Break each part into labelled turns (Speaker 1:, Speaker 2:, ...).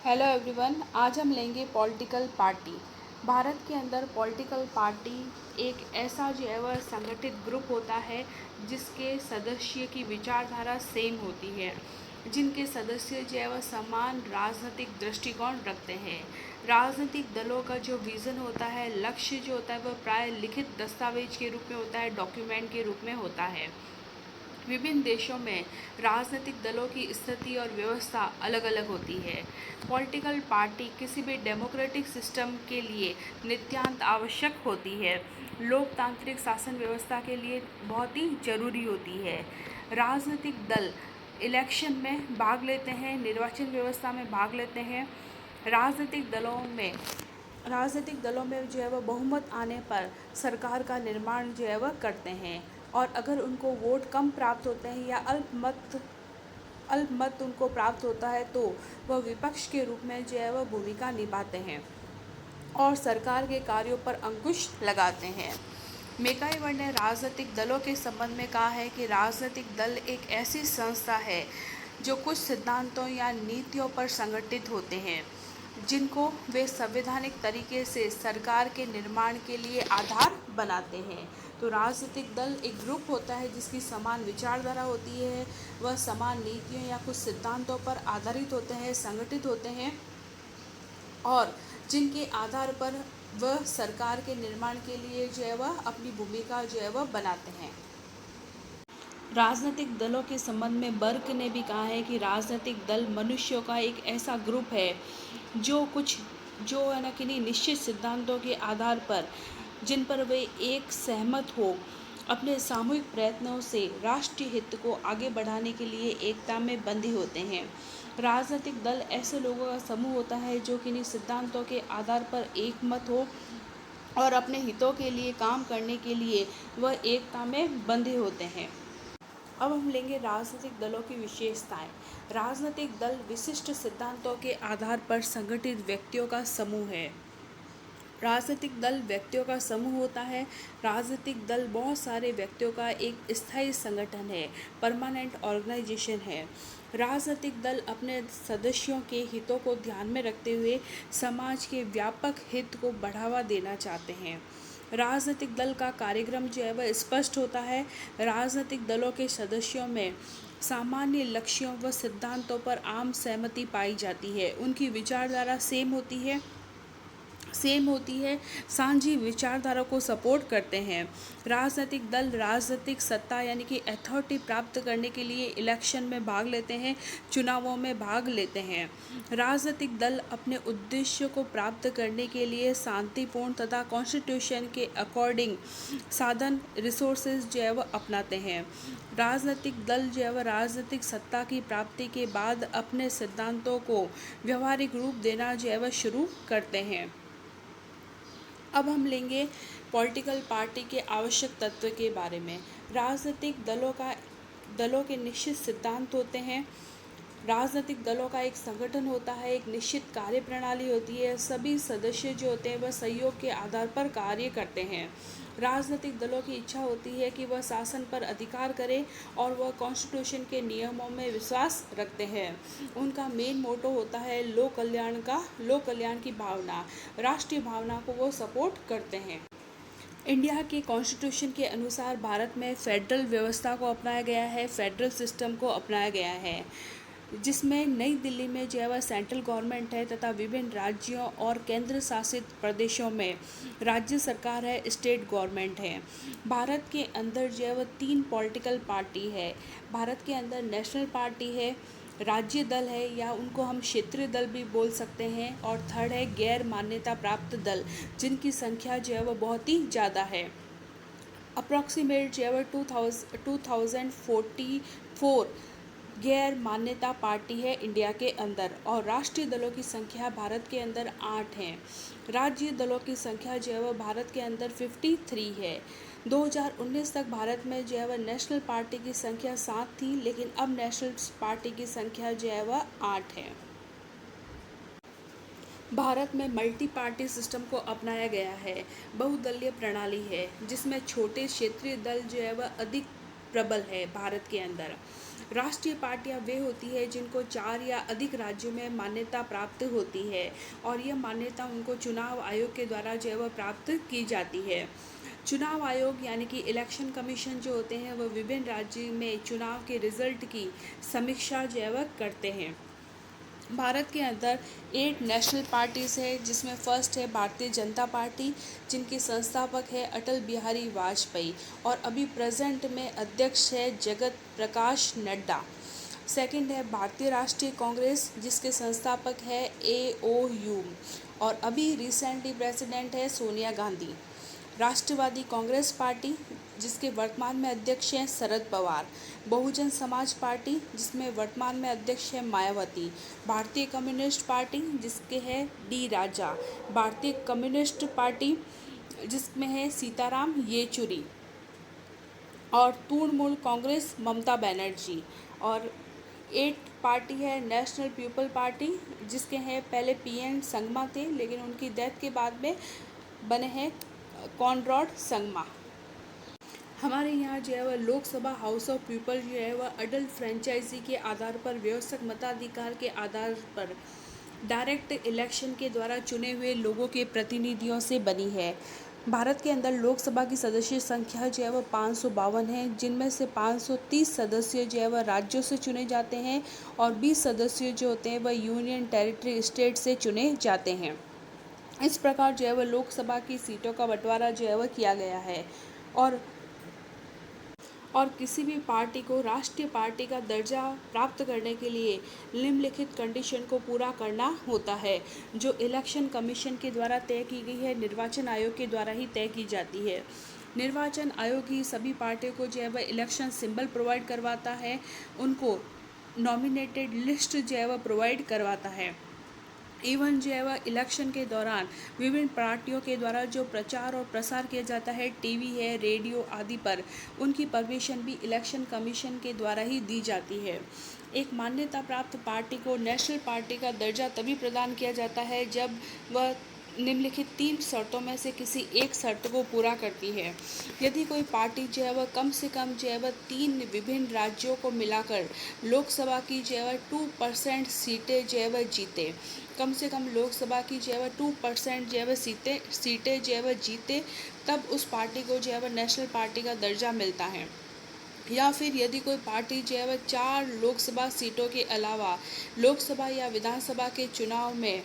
Speaker 1: Hello everyone. आज हम लेंगे पॉलिटिकल पार्टी। भारत के अंदर पॉलिटिकल पार्टी एक ऐसा जो है वह संगठित ग्रुप होता है जिसके सदस्य की विचारधारा सेम होती है, जिनके सदस्य जो है वह समान राजनीतिक दृष्टिकोण रखते हैं। राजनीतिक दलों का जो विज़न होता है, लक्ष्य जो होता है वह प्राय लिखित दस्तावेज के रूप में होता है, डॉक्यूमेंट के रूप में होता है। विभिन्न देशों में राजनीतिक दलों की स्थिति और व्यवस्था अलग अलग होती है। पॉलिटिकल पार्टी किसी भी डेमोक्रेटिक सिस्टम के लिए नितांत आवश्यक होती है, लोकतांत्रिक शासन व्यवस्था के लिए बहुत ही जरूरी होती है। राजनीतिक दल इलेक्शन में भाग लेते हैं, निर्वाचन व्यवस्था में भाग लेते हैं। राजनीतिक दलों में जो है वह बहुमत आने पर सरकार का निर्माण जो है वह करते हैं, और अगर उनको वोट कम प्राप्त होते हैं या अल्पमत उनको प्राप्त होता है तो वह विपक्ष के रूप में जो है वह भूमिका निभाते हैं और सरकार के कार्यों पर अंकुश लगाते हैं। मैकाइवर ने राजनीतिक दलों के संबंध में कहा है कि राजनीतिक दल एक ऐसी संस्था है जो कुछ सिद्धांतों या नीतियों पर संगठित होते हैं, जिनको वे संवैधानिक तरीके से सरकार के निर्माण के लिए आधार बनाते हैं। तो राजनीतिक दल एक ग्रुप होता है जिसकी समान विचारधारा होती है, वह समान नीतियों या कुछ सिद्धांतों पर आधारित होते हैं, संगठित होते हैं, और जिनके आधार पर वह सरकार के निर्माण के लिए जो है वह अपनी भूमिका जो है वह बनाते हैं। राजनीतिक दलों के संबंध में बर्क ने भी कहा है कि राजनीतिक दल मनुष्यों का एक ऐसा ग्रुप है जो है ना किन्हीं निश्चित सिद्धांतों के आधार पर, जिन पर वे एक सहमत हो, अपने सामूहिक प्रयत्नों से राष्ट्रीय हित को आगे बढ़ाने के लिए एकता में बंधे होते हैं। राजनीतिक दल ऐसे लोगों का समूह होता है जो किन्हीं सिद्धांतों के आधार पर एकमत हो और अपने हितों के लिए काम करने के लिए वह एकता में बंधे होते हैं। अब हम लेंगे राजनीतिक दलों की विशेषताएं। राजनीतिक दल विशिष्ट सिद्धांतों के आधार पर संगठित व्यक्तियों का समूह है। राजनीतिक दल व्यक्तियों का समूह होता है। राजनीतिक दल बहुत सारे व्यक्तियों का एक स्थायी संगठन है, परमानेंट ऑर्गेनाइजेशन है। राजनीतिक दल अपने सदस्यों के हितों को ध्यान में रखते हुए समाज के व्यापक हित को बढ़ावा देना चाहते हैं। राजनीतिक दल का कार्यक्रम जो है वह स्पष्ट होता है। राजनीतिक दलों के सदस्यों में सामान्य लक्ष्यों व सिद्धांतों पर आम सहमति पाई जाती है, उनकी विचारधारा सेम होती है, साझी विचारधारा को सपोर्ट करते हैं। राजनीतिक दल राजनीतिक सत्ता यानी कि अथॉरिटी प्राप्त करने के लिए इलेक्शन में भाग लेते हैं, चुनावों में भाग लेते हैं। राजनीतिक दल अपने उद्देश्य को प्राप्त करने के लिए शांतिपूर्ण तथा कॉन्स्टिट्यूशन के अकॉर्डिंग साधन रिसोर्सेज जो है वह अपनाते हैं। राजनीतिक दल जो है वह राजनीतिक सत्ता की प्राप्ति के बाद अपने सिद्धांतों को व्यवहारिक रूप देना जो है वह शुरू करते हैं। अब हम लेंगे पॉलिटिकल पार्टी के आवश्यक तत्व के बारे में। राजनीतिक दलों के निश्चित सिद्धांत होते हैं। राजनीतिक दलों का एक संगठन होता है, एक निश्चित कार्य प्रणाली होती है, सभी सदस्य जो होते हैं वह सहयोग के आधार पर कार्य करते हैं। राजनीतिक दलों की इच्छा होती है कि वह शासन पर अधिकार करें और वह कॉन्स्टिट्यूशन के नियमों में विश्वास रखते हैं। उनका मेन मोटो होता है लोक कल्याण की भावना, राष्ट्रीय भावना को वो सपोर्ट करते हैं। इंडिया के कॉन्स्टिट्यूशन के अनुसार भारत में फेडरल व्यवस्था को अपनाया गया है, फेडरल सिस्टम को अपनाया गया है, जिसमें नई दिल्ली में जो है वह सेंट्रल गवर्नमेंट है तथा विभिन्न राज्यों और केंद्र शासित प्रदेशों में राज्य सरकार है, स्टेट गवर्नमेंट है। भारत के अंदर जो है वह 3 पॉलिटिकल पार्टी है। भारत के अंदर नेशनल पार्टी है, राज्य दल है या उनको हम क्षेत्रीय दल भी बोल सकते हैं, और थर्ड है गैर मान्यता प्राप्त दल, जिनकी संख्या जो है वह बहुत ही ज़्यादा है। अप्रॉक्सीमेट जो है वह 2044 गैर मान्यता पार्टी है इंडिया के अंदर, और राष्ट्रीय दलों की संख्या भारत के अंदर 8 हैं। राज्य दलों की संख्या जो है वह भारत के अंदर 53 है। 2019 तक भारत में जो है वह नेशनल पार्टी की संख्या 7 थी, लेकिन अब नेशनल पार्टी की संख्या जो है वह 8 है। भारत में मल्टी पार्टी सिस्टम को अपनाया गया है, बहुदलीय प्रणाली है, जिसमें छोटे क्षेत्रीय दल जो है वह अधिक प्रबल है भारत के अंदर। राष्ट्रीय पार्टियां वे होती है जिनको 4 या अधिक राज्यों में मान्यता प्राप्त होती है और यह मान्यता उनको चुनाव आयोग के द्वारा जो है वह प्राप्त की जाती है। चुनाव आयोग यानी कि इलेक्शन कमीशन जो होते हैं वह विभिन्न राज्य में चुनाव के रिजल्ट की समीक्षा जो है वह करते हैं। भारत के अंदर 8 नेशनल पार्टीज़ है, जिसमें फर्स्ट है भारतीय जनता पार्टी, जिनके संस्थापक है अटल बिहारी वाजपेयी और अभी प्रेजेंट में अध्यक्ष है जगत प्रकाश नड्डा। सेकंड है भारतीय राष्ट्रीय कांग्रेस, जिसके संस्थापक है AOU और अभी रिसेंटली प्रेसिडेंट है सोनिया गांधी। राष्ट्रवादी कांग्रेस पार्टी, जिसके वर्तमान में अध्यक्ष हैं शरद पवार। बहुजन समाज पार्टी, जिसमें वर्तमान में अध्यक्ष है मायावती। भारतीय कम्युनिस्ट पार्टी, जिसके है डी राजा। भारतीय कम्युनिस्ट पार्टी, जिसमें है सीताराम येचुरी और तृणमूल कांग्रेस ममता बनर्जी। और 8 पार्टी है नेशनल पीपल पार्टी, जिसके हैं पहले PN संगमा थे, लेकिन उनकी डेथ के बाद में बने हैं कॉनरैड संगमा। हमारे यहाँ जो है वह लोकसभा हाउस ऑफ पीपल जो है वह अडल्ट फ्रेंचाइजी के आधार पर व्यवस्थक मताधिकार के आधार पर डायरेक्ट इलेक्शन के द्वारा चुने हुए लोगों के प्रतिनिधियों से बनी है। भारत के अंदर लोकसभा की सदस्य संख्या जो है वह 552 है, जिनमें से 530 सदस्य जो है वह राज्यों से चुने जाते हैं और 20 सदस्य जो होते हैं वह यूनियन टेरिटरी स्टेट से चुने जाते हैं। इस प्रकार जो है वह लोकसभा की सीटों का बंटवारा जो है वह किया गया है और किसी भी पार्टी को राष्ट्रीय पार्टी का दर्जा प्राप्त करने के लिए निम्नलिखित कंडीशन को पूरा करना होता है, जो इलेक्शन कमीशन के द्वारा तय की गई है, निर्वाचन आयोग के द्वारा ही तय की जाती है। निर्वाचन आयोग ही सभी पार्टियों को जो है वह इलेक्शन सिंबल प्रोवाइड करवाता है, उनको नॉमिनेटेड लिस्ट जो है वह प्रोवाइड करवाता है। इवन जो है वह इलेक्शन के दौरान विभिन्न पार्टियों के द्वारा जो प्रचार और प्रसार किया जाता है, टीवी है, रेडियो आदि पर, उनकी परमिशन भी इलेक्शन कमीशन के द्वारा ही दी जाती है। एक मान्यता प्राप्त पार्टी को नेशनल पार्टी का दर्जा तभी प्रदान किया जाता है जब वह निम्नलिखित 3 शर्तों में से किसी एक शर्त को पूरा करती है। यदि कोई पार्टी जो है वह कम से कम जो है वह 3 विभिन्न राज्यों को मिलाकर लोकसभा की जो है वह 2% सीटें जो है वह जीते, कम से कम लोकसभा की जो है वह 2% जो है वह सीटें जो है वह जीते, तब उस पार्टी को जो है वह नेशनल पार्टी का दर्जा मिलता है। या फिर यदि कोई पार्टी जो है वह 4 लोकसभा सीटों के अलावा लोकसभा या विधानसभा के चुनाव में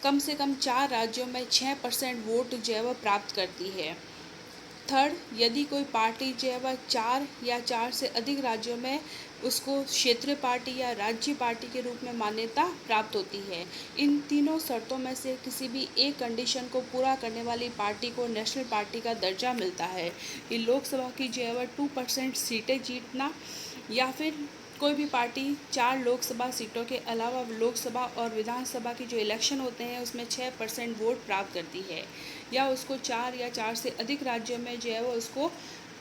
Speaker 1: कम से कम 4 राज्यों में 6% वोट जो है वह प्राप्त करती है। थर्ड, यदि कोई पार्टी जो है वह 4 या 4 से अधिक राज्यों में उसको क्षेत्रीय पार्टी या राज्य पार्टी के रूप में मान्यता प्राप्त होती है। इन तीनों शर्तों में से किसी भी एक कंडीशन को पूरा करने वाली पार्टी को नेशनल पार्टी का दर्जा मिलता है। ये लोकसभा की जो है वह 2% सीटें जीतना, या फिर कोई भी पार्टी 4 लोकसभा सीटों के अलावा लोकसभा और विधानसभा के जो इलेक्शन होते हैं उसमें 6% वोट प्राप्त करती है, या उसको 4 या 4 से अधिक राज्यों में जो है वो उसको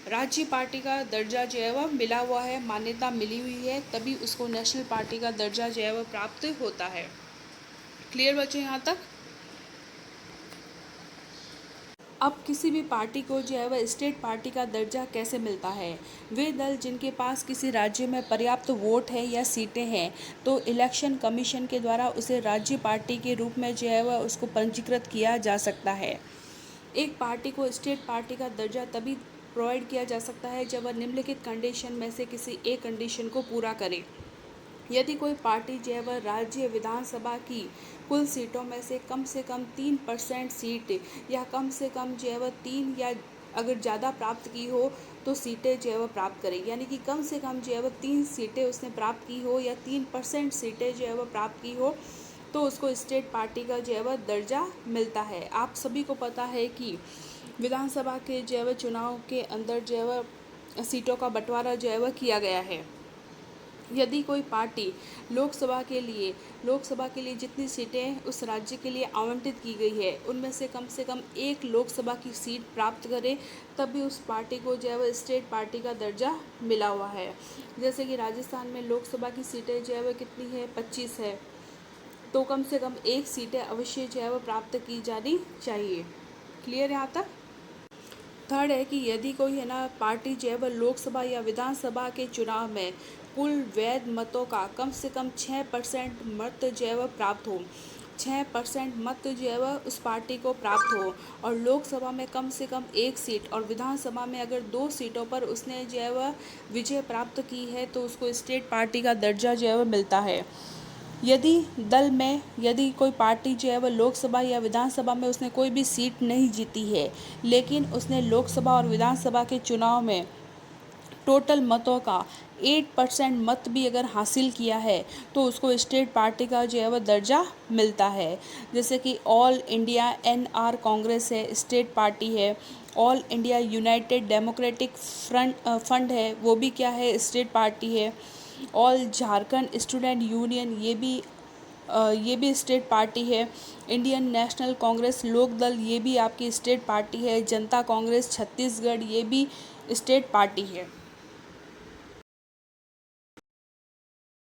Speaker 1: राज्य पार्टी का दर्जा जो है वह मिला हुआ है, मान्यता मिली हुई है, तभी उसको नेशनल पार्टी का दर्जा जो है वह प्राप्त होता है। क्लियर बच्चों यहाँ तक? अब किसी भी पार्टी को जो है वह स्टेट पार्टी का दर्जा कैसे मिलता है? वे दल जिनके पास किसी राज्य में पर्याप्त वोट है या सीटें हैं, तो इलेक्शन कमीशन के द्वारा उसे राज्य पार्टी के रूप में जो है वह उसको पंजीकृत किया जा सकता है। एक पार्टी को स्टेट पार्टी का दर्जा तभी प्रोवाइड किया जा सकता है जब वह निम्नलिखित कंडीशन में से किसी एक कंडीशन को पूरा करे। यदि कोई पार्टी जो है वह राज्य विधानसभा की कुल सीटों में से कम 3% सीट या कम से कम जो है वह 3 या अगर ज़्यादा प्राप्त की हो तो सीटें जो है वह प्राप्त करेगी, यानी कि कम से कम जो है वह 3 सीटें उसने प्राप्त की हो या 3% सीटें जो है वह प्राप्त की हो, तो उसको स्टेट पार्टी का जो है वह दर्जा मिलता है। आप सभी को पता है कि विधानसभा के जो है वह चुनाव के अंदर जो है वह सीटों का बंटवारा जो है वह किया गया है। यदि कोई पार्टी लोकसभा के लिए जितनी सीटें उस राज्य के लिए आवंटित की गई है उनमें से कम एक लोकसभा की सीट प्राप्त करे, तब भी उस पार्टी को जो है वह स्टेट पार्टी का दर्जा मिला हुआ है। जैसे कि राजस्थान में लोकसभा की सीटें जो है वह कितनी है, 25 है, तो कम से कम एक सीटें अवश्य जो है वह प्राप्त की जानी चाहिए। क्लियर यहाँ तक? थर्ड है कि यदि कोई है ना पार्टी जो है वह लोकसभा या विधानसभा के चुनाव में कुल वैध मतों का कम से कम 6% मत जो है वह प्राप्त हो, 6% मत जो है वह उस पार्टी को प्राप्त हो, और लोकसभा में कम से कम 1 सीट और विधानसभा में अगर 2 सीटों पर उसने जो है वह विजय प्राप्त की है तो उसको स्टेट पार्टी का दर्जा जो है वह मिलता है। यदि कोई पार्टी जो है वह लोकसभा या विधानसभा में उसने कोई भी सीट नहीं जीती है, लेकिन उसने लोकसभा और विधानसभा के चुनाव में टोटल मतों का 8% मत भी अगर हासिल किया है तो उसको स्टेट पार्टी का जो है वह दर्जा मिलता है। जैसे कि ऑल इंडिया NR कांग्रेस है, स्टेट पार्टी है। All India United democratic fund है, वो भी क्या है, स्टेट पार्टी है। ऑल झारखंड स्टूडेंट यूनियन, ये भी स्टेट पार्टी है। इंडियन नेशनल कांग्रेस लोक दल, ये भी आपकी स्टेट पार्टी है। जनता कांग्रेस छत्तीसगढ़, ये भी स्टेट पार्टी है।